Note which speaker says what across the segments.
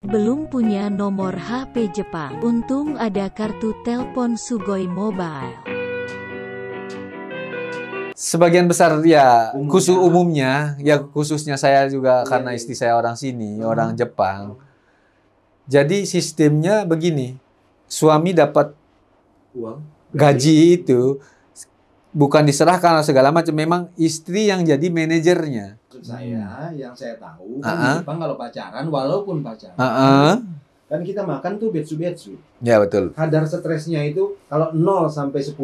Speaker 1: Belum punya nomor HP Jepang. Untung ada kartu telepon Sugoi Mobile.
Speaker 2: Sebagian besar ya, umumnya, ya khususnya saya juga karena istri saya orang sini, orang Jepang. Jadi sistemnya begini, suami dapat
Speaker 3: uang
Speaker 2: gaji itu bukan diserahkan atau segala macam, memang istri yang jadi manajernya.
Speaker 3: Maksud saya, yang saya tahu kan di Jepang kalau pacaran, walaupun pacaran, kan kita makan tuh betsu-betsu.
Speaker 2: Ya betul.
Speaker 3: Kadar stresnya itu kalau 0 sampai 10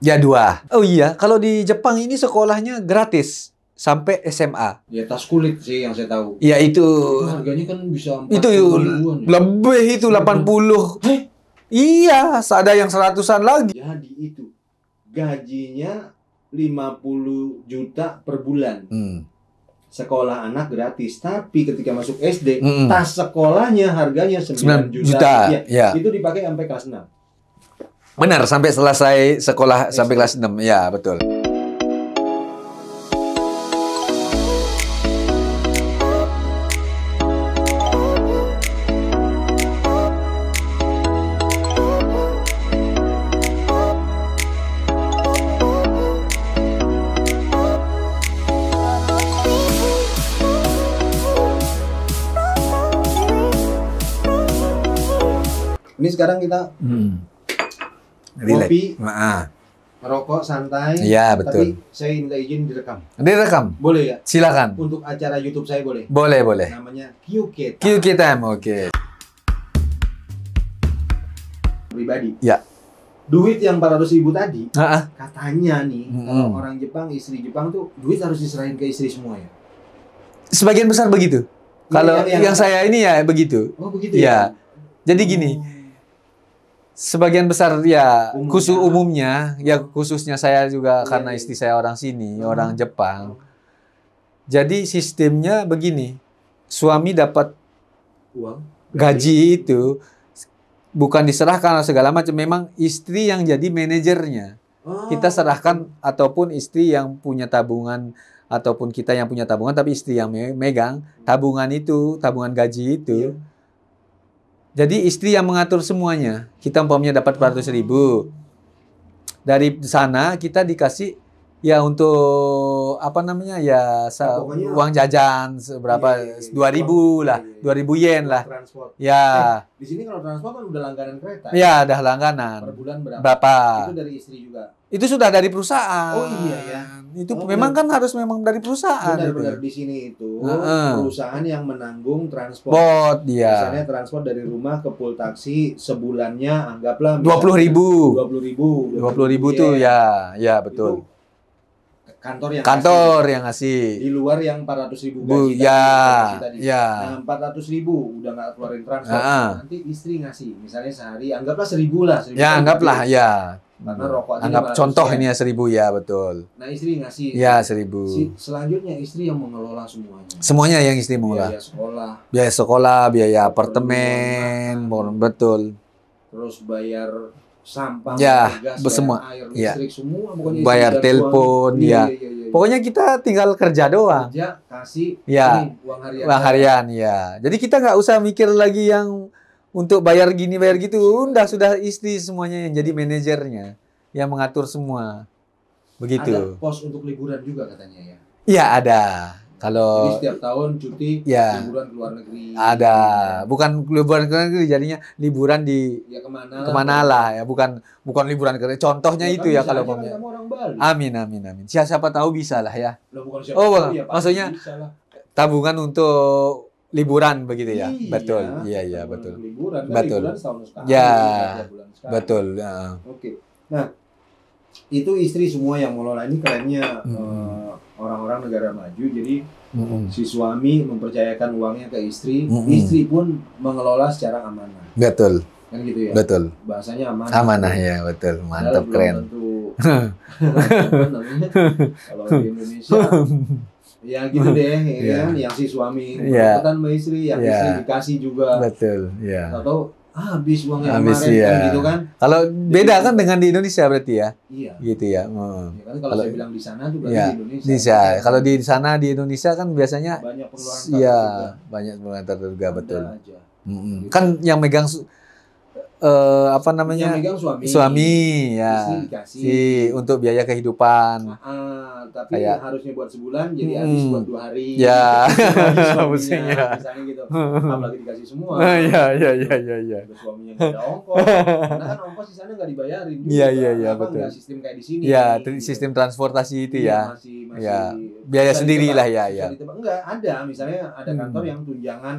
Speaker 2: ya 2. Oh iya, kalau di Jepang ini sekolahnya gratis sampai SMA.
Speaker 3: ya tas kulit sih yang saya tahu.
Speaker 2: Ya itu
Speaker 3: Harganya kan bisa 40
Speaker 2: itu
Speaker 3: ribuan ya.
Speaker 2: lebih itu 80. Iya, ada yang 100-an lagi.
Speaker 3: Jadi itu gajinya 50 juta per bulan. Sekolah anak gratis, tapi ketika masuk SD, tas sekolahnya harganya 9 juta.
Speaker 2: Ya.
Speaker 3: Itu dipakai sampai kelas 6.
Speaker 2: Benar, sampai selesai sekolah sampai kelas 6. Ya, betul.
Speaker 3: Ini sekarang kita kopi, rokok santai.
Speaker 2: Iya, betul.
Speaker 3: Tapi saya minta izin direkam.
Speaker 2: Direkam?
Speaker 3: Boleh ya?
Speaker 2: Silakan.
Speaker 3: Untuk acara YouTube saya boleh?
Speaker 2: Boleh, boleh.
Speaker 3: Namanya QK
Speaker 2: Time, oke.
Speaker 3: Pribadi.
Speaker 2: Ya.
Speaker 3: Duit yang 400.000 tadi,
Speaker 2: Ah.
Speaker 3: katanya nih, kalau orang Jepang, istri Jepang tuh duit harus diserahin ke istri semua ya?
Speaker 2: Sebagian besar begitu. Kalau yang saya ini ya begitu.
Speaker 3: Oh, begitu
Speaker 2: ya? Jadi gini, sebagian besar ya umumnya, ya khususnya saya juga karena istri saya orang sini, orang Jepang. Jadi sistemnya begini, suami dapat
Speaker 3: uang
Speaker 2: gaji itu bukan diserahkan atau segala macam, memang istri yang jadi manajernya. Kita serahkan ataupun istri yang punya tabungan ataupun kita yang punya tabungan tapi istri yang megang tabungan itu, tabungan gaji itu. Jadi istri yang mengatur semuanya. Kita umpamanya dapat 400.000. Dari sana kita dikasih ya untuk apa namanya ya uang jajan seberapa 2.000 lah, 2.000 yen lah.
Speaker 3: Transport.
Speaker 2: Ya.
Speaker 3: Di sini kalau transport kan udah langganan kereta.
Speaker 2: Ya, ada langganan.
Speaker 3: Per bulan
Speaker 2: berapa?
Speaker 3: Itu dari istri juga.
Speaker 2: Itu sudah dari perusahaan.
Speaker 3: Oh iya ya.
Speaker 2: Itu memang kan harus memang dari perusahaan.
Speaker 3: Benar-benar di sini itu perusahaan yang menanggung transport.
Speaker 2: Misalnya
Speaker 3: transport dari rumah ke pool taksi sebulannya anggaplah
Speaker 2: 20.000.
Speaker 3: 20.000
Speaker 2: tuh ya, ya betul.
Speaker 3: Itu
Speaker 2: kantor yang ngasih.
Speaker 3: Di luar yang 400.000 gaji tadi.
Speaker 2: Ya.
Speaker 3: Nah, 400.000 udah nggak keluarin transport. Nanti istri ngasih, misalnya sehari anggaplah 1.000 lah.
Speaker 2: Ya anggaplah ya.
Speaker 3: Karena rokok
Speaker 2: anggap contoh ini ya 1.000 ya betul.
Speaker 3: Nah istri ngasih.
Speaker 2: Ya 1.000.
Speaker 3: Selanjutnya istri yang mengelola semuanya.
Speaker 2: Semuanya yang istri mengelola. Biaya sekolah, biaya apartemen, betul.
Speaker 3: Terus bayar sampah,
Speaker 2: gas,
Speaker 3: semua, air, listrik, semua.
Speaker 2: Bayar telepon, ya. Pokoknya kita tinggal kerja doang.
Speaker 3: Kerja, kasih, uang harian.
Speaker 2: Uang harian, ya. Jadi kita nggak usah mikir lagi yang untuk bayar gini, bayar gitu. Sudah istri semuanya yang jadi manajernya. Yang mengatur semua. Begitu.
Speaker 3: Ada pos untuk liburan juga katanya ya?
Speaker 2: Iya, ada.
Speaker 3: Jadi setiap tahun cuti, liburan ke luar negeri.
Speaker 2: Ada. Bukan liburan ke luar negeri, jadinya liburan di kemana lah ya. Bukan liburan ke contohnya itu ya kalau
Speaker 3: mau.
Speaker 2: Amin. Siapa tahu bisa lah ya. Maksudnya tabungan untuk liburan begitu ya. Betul. Iya, betul.
Speaker 3: Liburan setahun sekali.
Speaker 2: Ya. Betul.
Speaker 3: Oke. Nah, itu istri semua yang mengelola. Ini kerennya orang-orang negara maju. Jadi si suami mempercayakan uangnya ke istri, istri pun mengelola secara amanah.
Speaker 2: Betul.
Speaker 3: Kan gitu ya.
Speaker 2: Betul.
Speaker 3: Bahasanya amanah.
Speaker 2: Amanah ya, betul. Mantap, keren.
Speaker 3: Kalau di Indonesia ya gitu deh, yang si suami berperan sama istri, yang istri dikasih juga.
Speaker 2: Betul, ya.
Speaker 3: Atau habis uangnya kemarin kan gitu kan.
Speaker 2: Kalau beda kan dengan di Indonesia berarti ya?
Speaker 3: Iya.
Speaker 2: Gitu ya.
Speaker 3: Ya kan kalau saya bilang di sana tuh berarti di Indonesia.
Speaker 2: Kalau di sana di Indonesia kan biasanya
Speaker 3: banyak pengeluaran
Speaker 2: banyak pengeluaran terduga, betul.
Speaker 3: Aja.
Speaker 2: Kan yang megang apa namanya?
Speaker 3: Yang megang suami.
Speaker 2: Suami ya.
Speaker 3: Istri dikasih.
Speaker 2: Untuk biaya kehidupan.
Speaker 3: Tapi
Speaker 2: kayak
Speaker 3: harusnya buat sebulan jadi habis buat 2 hari.
Speaker 2: Ya.
Speaker 3: Suaminya, misalnya gitu. Apalagi dikasih semua.
Speaker 2: Ya.
Speaker 3: Suaminya nggak ada ongkos. Karena kan ongkos di sana nggak dibayarin juga.
Speaker 2: Iya, betul.
Speaker 3: Nggak sistem kayak di sini.
Speaker 2: Ya, sistem transportasi itu ya.
Speaker 3: Masih
Speaker 2: Ya, biaya sendiri lah ya.
Speaker 3: Enggak, ada. Misalnya ada kantor yang tunjangan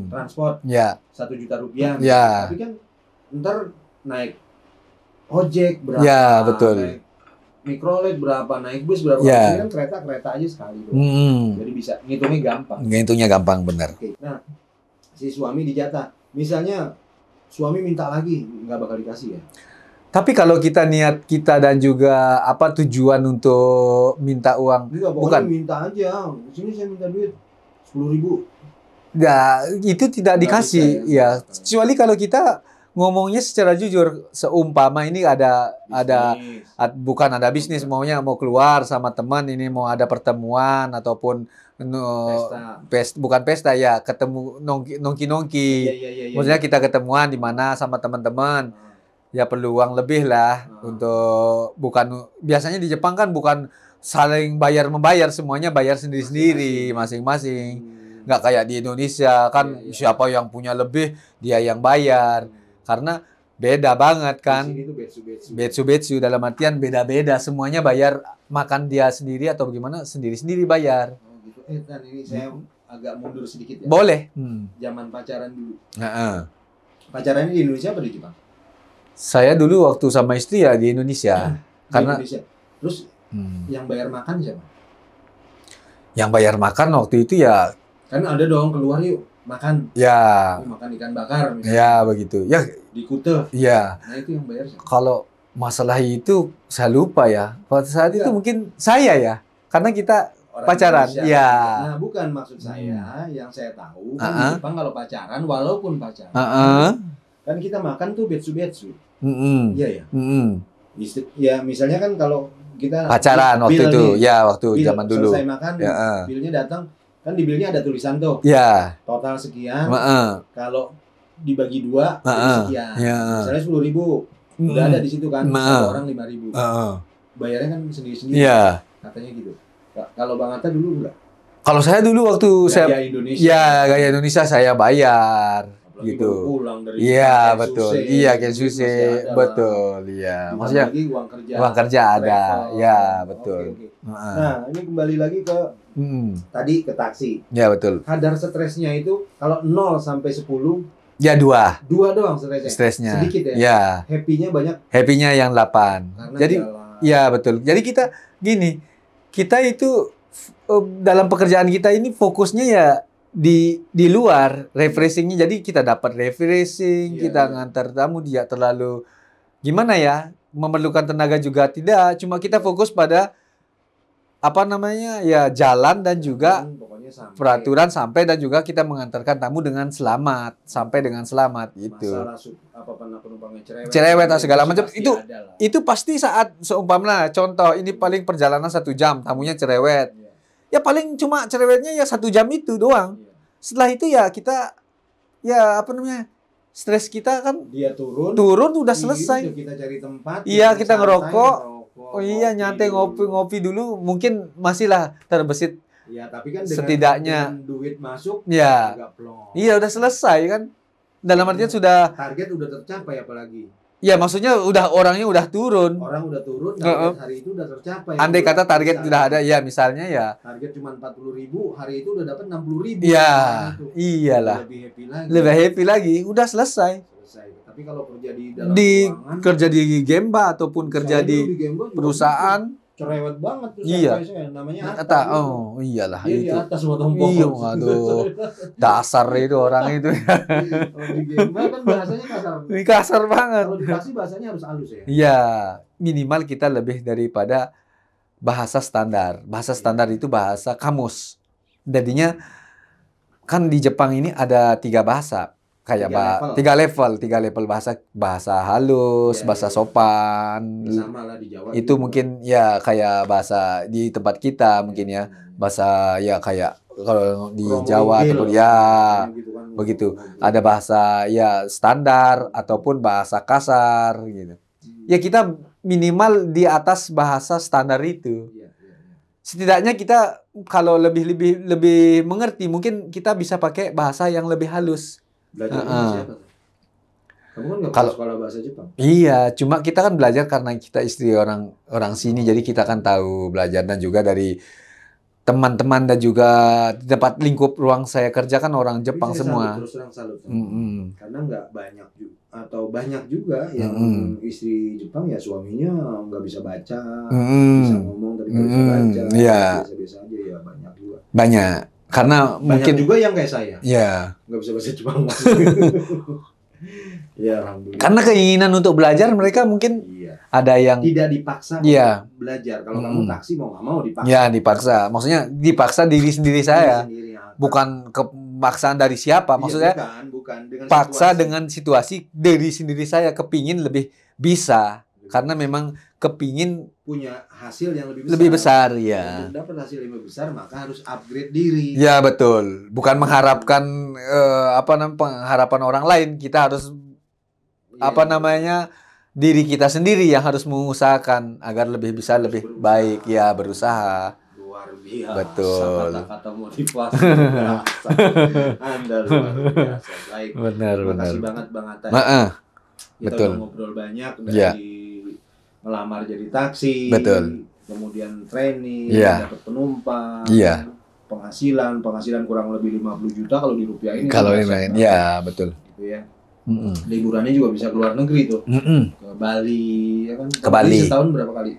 Speaker 3: transport.
Speaker 2: Ya.
Speaker 3: 1 juta rupiah.
Speaker 2: Ya.
Speaker 3: Tapi kan ntar naik ojek berapa?
Speaker 2: Ya, betul.
Speaker 3: Naik mikrolet berapa? Naik bus berapa?
Speaker 2: Ya.
Speaker 3: Ini kan kereta aja sekali. Jadi bisa ngitungnya gampang.
Speaker 2: Ngitungnya gampang, benar.
Speaker 3: Oke. Nah, si suami dijatah. Misalnya suami minta lagi, nggak bakal dikasih ya?
Speaker 2: Tapi kalau kita niat kita dan juga apa tujuan untuk minta uang,
Speaker 3: Enggak,
Speaker 2: bukan?
Speaker 3: Minta aja. Sini saya minta duit 10.000.
Speaker 2: Ya, itu tidak dikasih.
Speaker 3: Bisa, ya.
Speaker 2: Kecuali kalau kita ngomongnya secara jujur, seumpama ini bukan ada bisnis, maunya mau keluar sama teman, ini mau ada pertemuan ataupun bukan pesta ya, ketemu nongki. Maksudnya kita ketemuan di mana sama teman-teman. Ya perlu uang lebih lah untuk biasanya di Jepang kan bukan saling bayar membayar, semuanya bayar sendiri-sendiri masing-masing. Nggak kayak di Indonesia kan siapa yang punya lebih dia yang bayar. Karena beda banget kan. Betsu dalam artian beda-beda. Semuanya bayar, makan dia sendiri atau bagaimana sendiri-sendiri bayar.
Speaker 3: Oh gitu. Dan ini saya agak mundur sedikit ya.
Speaker 2: Boleh.
Speaker 3: Zaman pacaran dulu. Pacarannya di Indonesia apa di Jepang?
Speaker 2: Saya dulu waktu sama istri ya di Indonesia. Karena
Speaker 3: Indonesia. Terus yang bayar makan siapa?
Speaker 2: Yang bayar makan waktu itu ya.
Speaker 3: Kan ada dong keluar yuk. Makan.
Speaker 2: Ya.
Speaker 3: Makan ikan bakar misalnya.
Speaker 2: Ya, begitu. Ya,
Speaker 3: di Kute.
Speaker 2: Ya.
Speaker 3: Nah, itu yang bayar siapa?
Speaker 2: Kalau masalah itu saya lupa ya. Pada saat itu mungkin saya ya. Karena kita orang pacaran.
Speaker 3: Indonesia.
Speaker 2: Ya.
Speaker 3: Nah, bukan maksud saya. Yang saya tahu kan di Jepang kalau pacaran walaupun pacaran. Kan kita makan tuh betsu. Iya ya. Ya, misalnya kan kalau kita
Speaker 2: pacaran waktu itu. Ya, waktu zaman dulu.
Speaker 3: Selesai makan, bilnya datang. Kan di bilnya ada tulisan tuh.
Speaker 2: Ya.
Speaker 3: Total sekian. Kalau dibagi 2 sekian. Misalnya 10.000. Udah ada di situ kan. Satu orang 5.000. Bayarnya kan sendiri-sendiri.
Speaker 2: Ya.
Speaker 3: Katanya gitu. Kalau Bang Atta dulu enggak?
Speaker 2: Kalau saya dulu waktu
Speaker 3: gaya Indonesia.
Speaker 2: Ya, gaya Indonesia saya bayar.
Speaker 3: Apalagi
Speaker 2: gitu.
Speaker 3: Pulang dari
Speaker 2: betul. Kensuke, betul. Iya. Maksudnya uang kerja ada. Ya, betul.
Speaker 3: Okay. Nah, ini kembali lagi ke tadi ke taksi.
Speaker 2: Ya, betul.
Speaker 3: Kadar stresnya itu kalau 0 sampai 10
Speaker 2: ya 2.
Speaker 3: 2 doang stresnya. Sedikit ya.
Speaker 2: Ya.
Speaker 3: Happy-nya banyak.
Speaker 2: Happy-nya yang 8.
Speaker 3: Karena
Speaker 2: jadi ya betul. Jadi kita gini, kita itu dalam pekerjaan kita ini fokusnya ya di luar refreshingnya, jadi kita dapat refreshing, kita ngantar tamu, dia terlalu gimana ya, memerlukan tenaga juga tidak, cuma kita fokus pada apa namanya ya jalan dan juga peraturan sampai dan juga kita mengantarkan tamu dengan selamat sampai dengan selamat itu.
Speaker 3: Masalah penumpangnya
Speaker 2: cerewet segala macam itu pasti saat seumpamanya contoh ini paling perjalanan 1 jam tamunya cerewet. Ya paling cuma cerewetnya ya 1 jam itu doang. Setelah itu ya kita ya apa namanya stres kita kan
Speaker 3: dia turun
Speaker 2: udah selesai.
Speaker 3: Kita cari tempat.
Speaker 2: Iya kita ngerokok. Oh iya nyantai ngopi dulu mungkin masih lah terbesit.
Speaker 3: Ya tapi kan
Speaker 2: setidaknya
Speaker 3: dengan duit masuk.
Speaker 2: Ya. Iya udah selesai kan. Dalam artian sudah
Speaker 3: target udah tercapai apalagi.
Speaker 2: Ya maksudnya orangnya udah turun.
Speaker 3: Orang udah turun, target hari itu udah tercapai.
Speaker 2: Andai kata target sudah ada, ya misalnya ya.
Speaker 3: Target cuma 40.000, hari itu udah dapat 60.000.
Speaker 2: Ya, iyalah. Lebih happy lagi, udah selesai.
Speaker 3: Tapi kalau kerja di dalam ruangan,
Speaker 2: kerja di Gemba ataupun kerja di perusahaan,
Speaker 3: cerewet banget tuh saya, namanya
Speaker 2: Atta. Oh iyalah
Speaker 3: dia
Speaker 2: itu.
Speaker 3: Di atas potong pohon.
Speaker 2: Iya, aduh. Dasar itu orang itu.
Speaker 3: Kalau di Gemba kan bahasanya kasar.
Speaker 2: Kasar banget.
Speaker 3: Kalau di taksi bahasanya harus halus ya.
Speaker 2: Iya, minimal kita lebih daripada bahasa standar. Bahasa standar itu bahasa kamus. Jadinya kan di Jepang ini ada 3 bahasa. Kayak 3 level bahasa halus, bahasa sopan.
Speaker 3: Sama lah di Jawa.
Speaker 2: Itu mungkin ya kayak bahasa di tempat kita mungkin ya. Bahasa ya kayak kalau di
Speaker 3: Kromo
Speaker 2: Jawa
Speaker 3: Inggil,
Speaker 2: ataupun ya
Speaker 3: gitu kan.
Speaker 2: begitu. Ada bahasa ya standar ataupun bahasa kasar gitu. Ya kita minimal di atas bahasa standar itu.
Speaker 3: Iya, iya, iya.
Speaker 2: Setidaknya kita kalau lebih mengerti, mungkin kita bisa pakai bahasa yang lebih halus.
Speaker 3: Belajar
Speaker 2: Heeh.
Speaker 3: bahasa siapa? Kamu kan nggak pernah
Speaker 2: Kalau
Speaker 3: sekolah bahasa Jepang.
Speaker 2: iya, cuma kita kan belajar karena kita istri orang sini, jadi kita kan tahu belajar dan juga dari teman-teman dan juga di tempat lingkup ruang saya kerja kan orang
Speaker 3: Tapi
Speaker 2: Jepang
Speaker 3: saya
Speaker 2: semua.
Speaker 3: salut, terus terang salut sama
Speaker 2: Mm-mm.
Speaker 3: karena nggak banyak juga atau banyak juga yang istri Jepang ya suaminya nggak bisa baca, bisa ngomong tapi nggak bisa baca,
Speaker 2: Iya.
Speaker 3: biasa-biasa aja ya banyak juga.
Speaker 2: Banyak. Karena
Speaker 3: Banyak
Speaker 2: mungkin
Speaker 3: juga yang kayak saya
Speaker 2: ya,
Speaker 3: nggak bisa bahasa Jepang. Ya alhamdulillah.
Speaker 2: karena keinginan untuk belajar mereka mungkin
Speaker 3: Iya.
Speaker 2: ada yang
Speaker 3: Tidak dipaksa
Speaker 2: Iya.
Speaker 3: untuk belajar. Kalau kamu taksi mau nggak mau dipaksa.
Speaker 2: ya dipaksa. Maksudnya dipaksa diri sendiri saya.
Speaker 3: Sendiri, ya.
Speaker 2: Bukan kemaksaan dari siapa.
Speaker 3: Iya,
Speaker 2: Maksudnya
Speaker 3: bukan dengan
Speaker 2: paksa
Speaker 3: situasi.
Speaker 2: dengan situasi diri sendiri saya kepingin lebih bisa. Karena memang kepingin
Speaker 3: punya hasil yang lebih besar.
Speaker 2: lebih besar ya.
Speaker 3: Untuk dapat hasil yang lebih besar maka harus upgrade diri.
Speaker 2: Ya betul. Bukan mengharapkan pengharapan orang lain. Kita harus
Speaker 3: Iya,
Speaker 2: diri kita sendiri yang harus mengusahakan agar lebih bisa lebih
Speaker 3: berusaha.
Speaker 2: baik ya berusaha.
Speaker 3: luar biasa.
Speaker 2: Betul.
Speaker 3: Kata-kata motivasi luar biasa. Anda luar biasa. Baik.
Speaker 2: Benar.
Speaker 3: Makasih banget Bang Atta.
Speaker 2: Heeh.
Speaker 3: Kita
Speaker 2: betul.
Speaker 3: udah ngobrol banyak dari
Speaker 2: Iya.
Speaker 3: melamar jadi taksi,
Speaker 2: Betul.
Speaker 3: kemudian training,
Speaker 2: Iya.
Speaker 3: dapat penumpang,
Speaker 2: Iya.
Speaker 3: penghasilan kurang lebih 50 juta kalau dirupiahin.
Speaker 2: Kalau
Speaker 3: kan
Speaker 2: ini
Speaker 3: biasa
Speaker 2: lain,
Speaker 3: banget,
Speaker 2: ya betul.
Speaker 3: gitu ya.
Speaker 2: Mm-mm.
Speaker 3: Liburannya juga bisa ke luar negeri tuh,
Speaker 2: Mm-mm.
Speaker 3: ke Bali, ya kan?
Speaker 2: Ke Bali.
Speaker 3: Setahun berapa kali?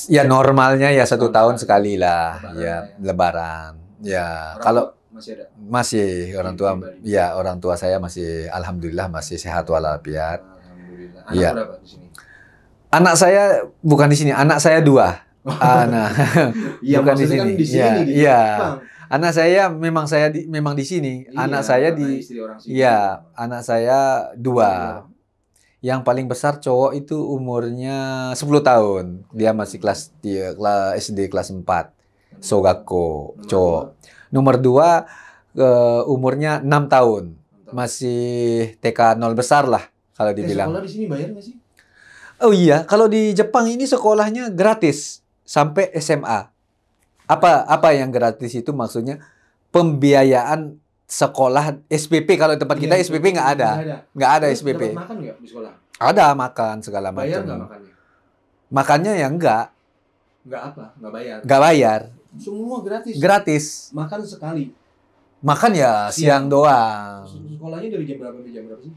Speaker 2: Ya normalnya ya 1 tahun
Speaker 3: Tahun
Speaker 2: sekali lah,
Speaker 3: Lebaran
Speaker 2: ya
Speaker 3: lah
Speaker 2: lebaran. Ya
Speaker 3: Orang
Speaker 2: kalau
Speaker 3: tua masih ada.
Speaker 2: masih orang tua,
Speaker 3: Di Bali.
Speaker 2: ya orang tua saya masih alhamdulillah masih sehat walafiat.
Speaker 3: Alhamdulillah. Anak
Speaker 2: Iya.
Speaker 3: berapa di sini?
Speaker 2: Anak saya bukan di sini, anak saya 2. Anak
Speaker 3: Iya,
Speaker 2: bukan di
Speaker 3: maksudnya
Speaker 2: sini.
Speaker 3: kan di sini
Speaker 2: Iya,
Speaker 3: di
Speaker 2: iya.
Speaker 3: Jepang.
Speaker 2: Anak saya memang di sini.
Speaker 3: Iya,
Speaker 2: Anak saya
Speaker 3: karena
Speaker 2: di
Speaker 3: istri orang sini.
Speaker 2: Iya, anak saya 2.
Speaker 3: Iya.
Speaker 2: Yang paling besar cowok itu umurnya 10 tahun. Dia masih kelas SD kelas 4. Sogako,
Speaker 3: Nomor
Speaker 2: cowok. Nomor 2 umurnya 6 tahun. Masih TK 0 besar lah kalau dibilang.
Speaker 3: Sekolah di sini bayar nggak sih?
Speaker 2: Oh iya, kalau di Jepang ini sekolahnya gratis sampai SMA. Apa yang gratis itu maksudnya? Pembiayaan sekolah SPP. Kalau tempat kita
Speaker 3: Iya,
Speaker 2: SPP nggak ada. Nggak ada
Speaker 3: Terus
Speaker 2: SPP.
Speaker 3: dapat makan nggak di sekolah?
Speaker 2: Ada makan segala
Speaker 3: Bayar nggak
Speaker 2: macam.
Speaker 3: makannya?
Speaker 2: Makannya ya enggak
Speaker 3: Nggak bayar.
Speaker 2: bayar.
Speaker 3: Semua gratis.
Speaker 2: Gratis.
Speaker 3: Makan sekali.
Speaker 2: Makan ya siang doang.
Speaker 3: Sekolahnya dari jam berapa sampai jam berapa sih?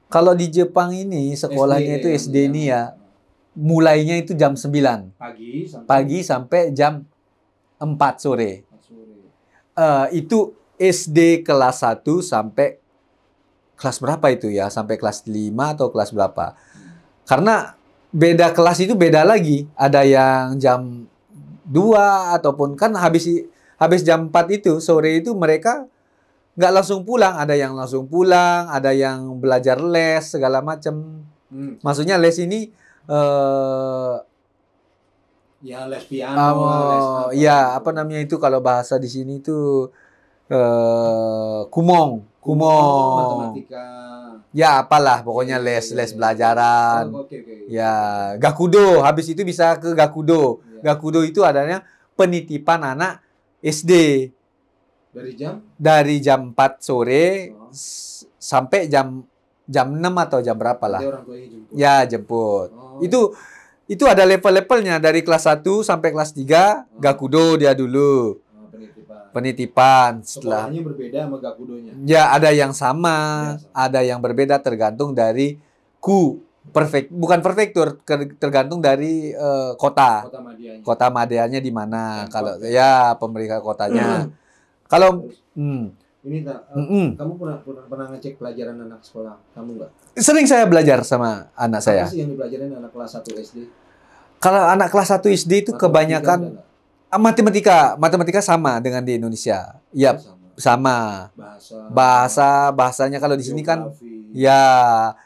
Speaker 2: Kalau di Jepang ini sekolahnya itu SD ini ya, mulainya itu jam 9
Speaker 3: pagi
Speaker 2: sampai jam 4 sore.
Speaker 3: sore.
Speaker 2: Itu SD kelas 1 sampai kelas berapa itu ya? Sampai kelas 5 atau kelas berapa? Karena beda kelas itu beda lagi. Ada yang jam 2 ataupun kan habis jam 4 itu sore itu mereka nggak langsung pulang. Ada yang langsung pulang, ada yang belajar les segala macam. Maksudnya les ini
Speaker 3: Ya les piano, les apa.
Speaker 2: ya apa namanya itu kalau bahasa di sini itu kumong.
Speaker 3: Matematika.
Speaker 2: Ya apalah pokoknya les belajaran.
Speaker 3: Oke.
Speaker 2: Ya gakudo, habis itu bisa ke gakudo.
Speaker 3: Ya.
Speaker 2: Gakudo itu adanya penitipan anak SD
Speaker 3: Dari jam
Speaker 2: 4 sore sampai jam 6 atau jam berapa lah.
Speaker 3: nanti orang tuanya jemput.
Speaker 2: Ya jemput.
Speaker 3: Oh.
Speaker 2: Itu ada level-levelnya dari kelas 1 sampai kelas 3 gakudo dia dulu. Penitipan setelah
Speaker 3: Sekolahnya berbeda sama gakudonya.
Speaker 2: ya ada yang sama,
Speaker 3: Ya, sama.
Speaker 2: ada yang berbeda tergantung dari bukan prefektur, tergantung dari kota. Kota Madianya di mana.
Speaker 3: Pemkot.
Speaker 2: Kalau ya pemerintah kotanya. Kalau
Speaker 3: Ini kamu pernah ngecek pelajaran anak sekolah kamu nggak?
Speaker 2: sering saya belajar sama anak saya.
Speaker 3: Apa sih yang dipelajarin anak kelas 1 SD?
Speaker 2: Kalau anak kelas 1 SD itu kebanyakan matematika sama dengan di Indonesia. Ya, sama. Bahasanya kalau di sini kan ya,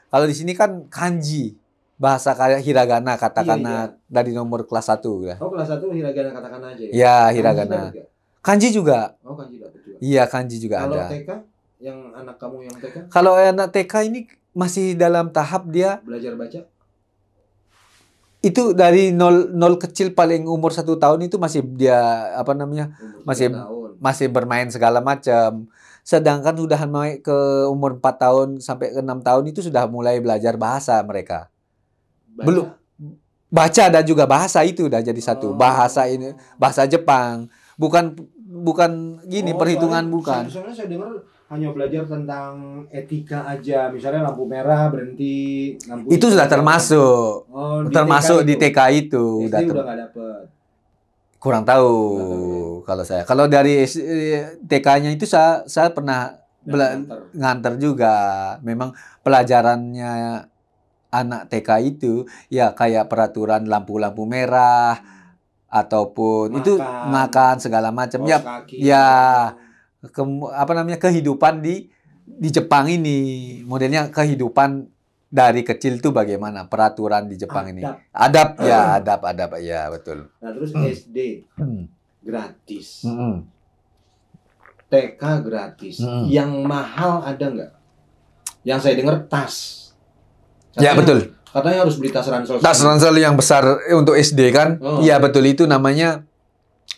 Speaker 2: kalau di sini kan kanji. Bahasa kayak hiragana, katakana
Speaker 3: Iya.
Speaker 2: dari nomor kelas 1 ya.
Speaker 3: Oh, kelas 1 hiragana katakana aja ya?
Speaker 2: Ya,
Speaker 3: Kamu
Speaker 2: hiragana.
Speaker 3: dapat nggak?
Speaker 2: Kanji juga.
Speaker 3: Oh, kanji dapat juga.
Speaker 2: Iya, kanji juga
Speaker 3: Kalau
Speaker 2: ada.
Speaker 3: TK, yang anak kamu yang TK
Speaker 2: Kalau anak TK ini masih dalam tahap dia
Speaker 3: belajar baca?
Speaker 2: itu dari nol kecil paling umur 1 tahun itu masih dia apa namanya
Speaker 3: Umur
Speaker 2: masih
Speaker 3: 3 tahun.
Speaker 2: masih bermain segala macam. Sedangkan sudah naik ke umur 4 tahun sampai ke 6 tahun itu sudah mulai belajar bahasa mereka.
Speaker 3: Baca?
Speaker 2: Belum baca dan juga bahasa itu udah jadi satu.
Speaker 3: Oh.
Speaker 2: Bahasa ini bahasa Jepang. Bukan gini perhitungan bukan.
Speaker 3: Soalnya saya dengar hanya belajar tentang etika aja. Misalnya lampu merah berhenti, lampu
Speaker 2: Itu sudah termasuk.
Speaker 3: Oh,
Speaker 2: Termasuk di
Speaker 3: TK
Speaker 2: TK itu.
Speaker 3: SD udah nggak dapet.
Speaker 2: Kurang tahu
Speaker 3: Kurang
Speaker 2: kalau saya. Kalau dari TK-nya itu saya pernah nganter juga. Memang pelajarannya anak TK itu ya kayak peraturan lampu-lampu merah ataupun itu makan segala macam ya
Speaker 3: kaki,
Speaker 2: ya apa namanya kehidupan di Jepang ini modelnya kehidupan dari kecil tuh bagaimana peraturan di Jepang ini adab ya betul.
Speaker 3: Nah terus SD gratis, TK gratis, yang mahal ada nggak? Yang saya dengar tas.
Speaker 2: Ya betul.
Speaker 3: Katanya harus beli tas ransel.
Speaker 2: Tas ransel yang besar untuk SD kan? Iya betul itu namanya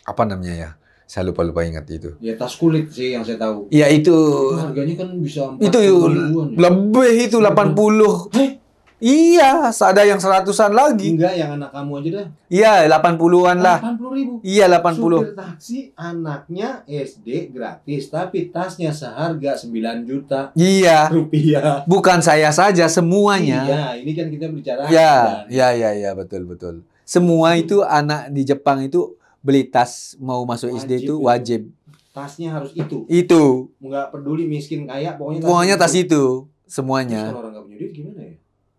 Speaker 2: apa namanya ya? Saya lupa ingat itu.
Speaker 3: Ya tas kulit sih yang saya tahu.
Speaker 2: Iya itu.
Speaker 3: Harganya kan bisa 40
Speaker 2: itu
Speaker 3: ribuan.
Speaker 2: Lebih itu 80. Iya, ada yang 100-an lagi.
Speaker 3: Enggak, yang anak kamu aja dah.
Speaker 2: Iya, 80-an lah.
Speaker 3: 80.000.
Speaker 2: Iya, 80.
Speaker 3: Supir taksi anaknya SD gratis, tapi tasnya seharga 9 juta
Speaker 2: Iya.
Speaker 3: rupiah.
Speaker 2: Bukan saya saja, semuanya.
Speaker 3: Iya, ini kan kita bicara.
Speaker 2: Ya, betul. Semua itu anak di Jepang itu beli tas mau masuk SD itu wajib.
Speaker 3: Tasnya harus itu.
Speaker 2: Itu.
Speaker 3: Enggak peduli miskin kaya,
Speaker 2: pokoknya tas itu. Semuanya.
Speaker 3: Terus kalau orang nggak punya duit gimana ya?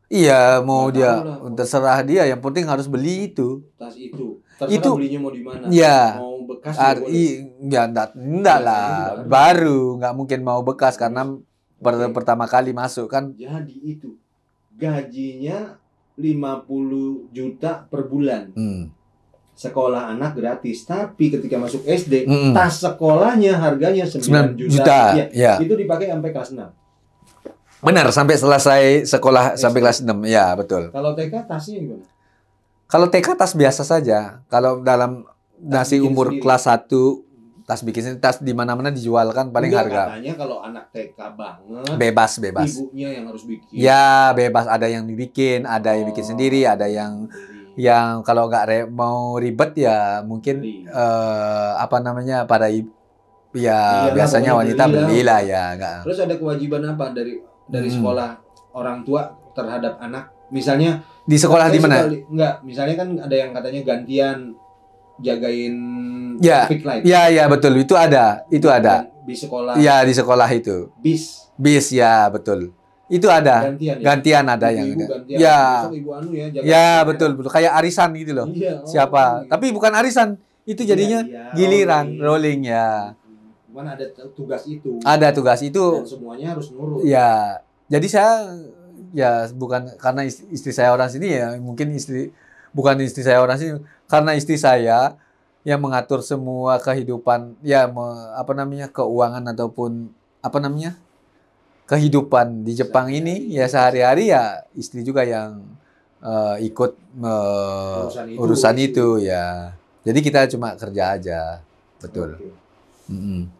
Speaker 2: Iya, mau dia terserah dia, yang penting harus beli itu.
Speaker 3: Tas itu. Terserah belinya mau di mana?
Speaker 2: Ya.
Speaker 3: Mau bekas
Speaker 2: ya enggak lah, baru nggak mungkin mau bekas karena pertama kali masuk kan.
Speaker 3: Jadi itu gajinya 50 juta per bulan. Sekolah anak gratis, tapi ketika masuk SD, tas sekolahnya harganya 9 juta.
Speaker 2: Ya.
Speaker 3: Itu dipakai sampai kelas 6.
Speaker 2: Benar, sampai selesai sekolah sampai kelas 6. Ya, betul.
Speaker 3: Kalau TK tasnya gimana?
Speaker 2: Kalau TK tas biasa saja. Kalau dalam nasi umur sendiri. Kelas 1 tas bikin tas di mana-mana dijual kan paling harga.
Speaker 3: Katanya kalau anak TK banget
Speaker 2: bebas.
Speaker 3: Ibunya yang harus bikin.
Speaker 2: Ya, bebas, ada yang dibikin, ada yang bikin sendiri, ada yang kalau nggak mau ribet ya mungkin apa namanya pada biasanya wanita belilah ya enggak.
Speaker 3: Terus ada kewajiban apa dari sekolah orang tua terhadap anak? Misalnya
Speaker 2: di sekolah di mana?
Speaker 3: Enggak, misalnya kan ada yang katanya gantian jagain traffic light.
Speaker 2: Ya, betul. Itu ada. Di sekolah. Ya, di sekolah itu. Bis ya, betul. Itu ada. Gantian ada yang. Ya.
Speaker 3: Ibu anu
Speaker 2: ya, betul. Kayak arisan gitu loh.
Speaker 3: Iya,
Speaker 2: siapa? Tapi bukan arisan. Itu jadinya giliran rolling ya.
Speaker 3: Cuman ada tugas itu.
Speaker 2: Ada tugas itu.
Speaker 3: Dan semuanya harus nurut.
Speaker 2: Ya. Jadi saya bukan karena istri saya orang sini ya, mungkin bukan istri saya orang sini, karena istri saya yang mengatur semua kehidupan keuangan ataupun kehidupan di Jepang ini ya sehari-hari ya istri juga yang ikut urusan itu ya. Jadi kita cuma kerja aja. Betul.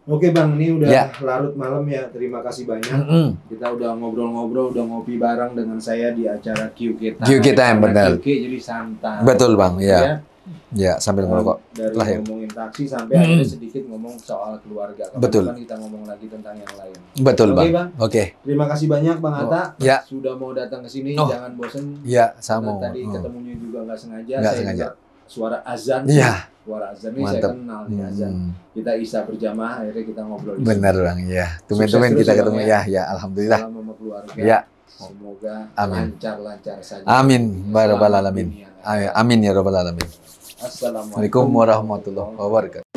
Speaker 3: Oke Bang, ini udah larut malam ya. Terima kasih banyak. Kita udah ngobrol-ngobrol, udah ngopi bareng dengan saya di acara QK
Speaker 2: Time, benar.
Speaker 3: QK jadi santai.
Speaker 2: Betul Bang, ya. Ya, sambil ngerokok.
Speaker 3: Dari ngomongin taksi sampai akhirnya sedikit ngomong soal keluarga.
Speaker 2: Betul.
Speaker 3: Kita ngomong lagi tentang yang lain.
Speaker 2: Betul Bang.
Speaker 3: Oke. Terima kasih banyak Bang Atta.
Speaker 2: Ya.
Speaker 3: Sudah mau datang ke sini, jangan bosen.
Speaker 2: Ya, sama.
Speaker 3: Tadi ketemunya juga nggak sengaja.
Speaker 2: Nggak sengaja.
Speaker 3: Suara azan.
Speaker 2: Iya.
Speaker 3: Suara azan ini saya kenal nih azan. Kita isya berjamaah, akhirnya kita ngobrol.
Speaker 2: Benar Bang, ya. Tumen-tumen kita ketemu ya. Alhamdulillah.
Speaker 3: Salam sama keluarga.
Speaker 2: Ya.
Speaker 3: Semoga
Speaker 2: lancar-lancar
Speaker 3: saja.
Speaker 2: Amin. Ya rabbal alamin. Amin ya rabbal alamin.
Speaker 3: Assalamualaikum
Speaker 2: warahmatullahi wabarakatuh.